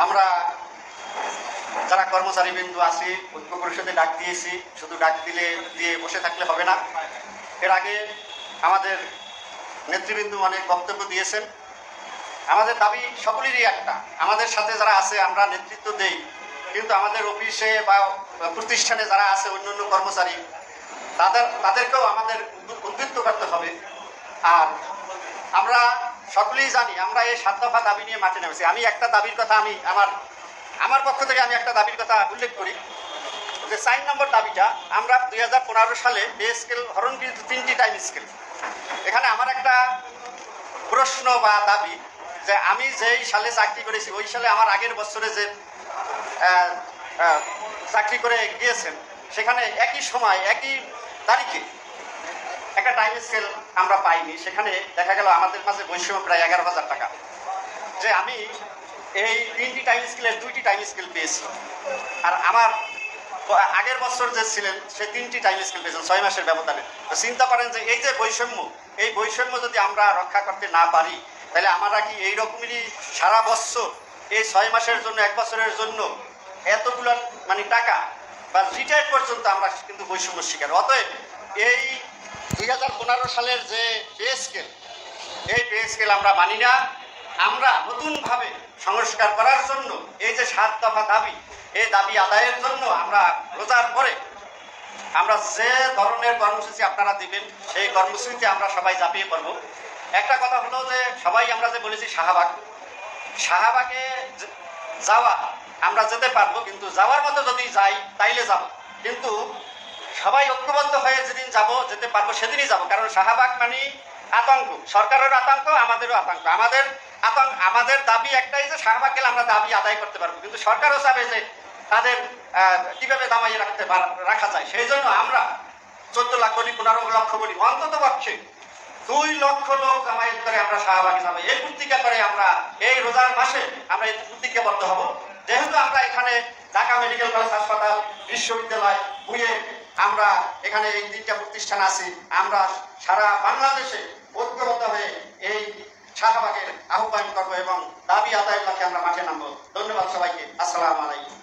আমরা যারা কর্মচারীবৃন্দ আছি ঐক্য পরিষদে ডাক দিয়েছি, শুধু ডাক দিয়ে বসে থাকলে হবে না। এর আগে আমাদের নেতৃবৃন্দ অনেক বক্তব্য দিয়েছেন। আমাদের দাবি সকলেরই একটা, আমাদের সাথে যারা আছে আমরা নেতৃত্ব দেই, কিন্তু আমাদের অফিসে বা প্রতিষ্ঠানে যারা আছে অন্যান্য কর্মচারী তাদেরকেও আমাদের উদ্বুদ্ধ করতে হবে। আর আমরা সকলেই জানি আমরা এই 7 দফা দাবি নিয়ে মাঠে নেমেছি। আমি একটা দাবির কথা আমার পক্ষ থেকে আমি একটা দাবির কথা উল্লেখ করি যে 4 নম্বর দাবিটা, আমরা 2015 সালে পে স্কেল হরণ কিন্তু 3টি টাইম স্কেল। এখানে আমার একটা প্রশ্ন বা দাবি যে আমি যেই সালে চাকরি করেছি ওই সালে আমার আগের বছরে যে চাকরি করে গিয়েছেন সেখানে একই সময় একই তারিখে একটা টাইম স্কেল আমরা পাইনি। সেখানে দেখা গেল আমাদের মাঝে বৈষম্য প্রায় 11,000 টাকা। যে আমি এই 3টি টাইম স্কেলের 2টি টাইম স্কেল পেয়েছি, আর আমার আগের বছর যে ছিলেন সে 3টি টাইম স্কেল পেয়েছেন 6 মাসের ব্যবধানে। চিন্তা করেন যে এই যে বৈষম্য, এই বৈষম্য যদি আমরা রক্ষা করতে না পারি তাহলে আমরা কি এই রকমেরই সারা বছর এই 6 মাসের জন্য 1 বছরের জন্য এতগুলো মানে টাকা বা রিটায়ার পর্যন্ত আমরা কিন্তু বৈষম্য শিকার। অতএব এই 2015 সালের যে পে স্কেল, এই পে স্কেল আমরা মানি না। আমরা নতুনভাবে সংস্কার করার জন্য এই যে 7 দফা দাবি, এই দাবি আদায়ের জন্য আমরা রোজার পরে আমরা যে ধরনের কর্মসূচি আপনারা দিবেন সেই কর্মসূচিতে আমরা সবাই ঝাঁপিয়ে পড়ব। একটা কথা হলো যে সবাই আমরা যে বলেছি শাহবাগে যাওয়া আমরা যেতে পারবো, কিন্তু যাওয়ার মতো যদি যাই তাইলে যাব, কিন্তু সবাই ঐক্যবদ্ধ হয়ে যেদিন যেতে পারবো সেদিনই যাব। কারণ শাহবাগ মানে আতঙ্ক, সরকারের আতঙ্ক, আমাদেরও আতঙ্ক। আমাদের দাবি একটাই যে শাহবাগ গেলে আমরা দাবি আদায় করতে পারবো, কিন্তু সরকারও চাবে যে তাদের কিভাবে দামাইয়ে রাখা যায়। সেই জন্য আমরা 14 লাখ বলি, 15 লক্ষ বলি, অন্তত পক্ষে 2 লক্ষ লোক জামায়াত করে আমরা শাহবাগে যাবো। এই প্রতিজ্ঞা করে আমরা এই রোজার মাসে আমরা এই প্রতিজ্ঞাবদ্ধ হব। যেহেতু আমরা এখানে ঢাকা মেডিকেল কলেজ হাসপাতাল, বিশ্ববিদ্যালয়, বুয়েট, আমরা এখানে এই 3টা প্রতিষ্ঠান আছি, আমরা সারা বাংলাদেশে ঐক্যবদ্ধ হয়ে এই শাহবাগের আহ্বান করবো এবং দাবি আদায়ের লক্ষ্যে আমরা মাঠে নামবো। ধন্যবাদ সবাইকে। আসসালামু আলাইকুম।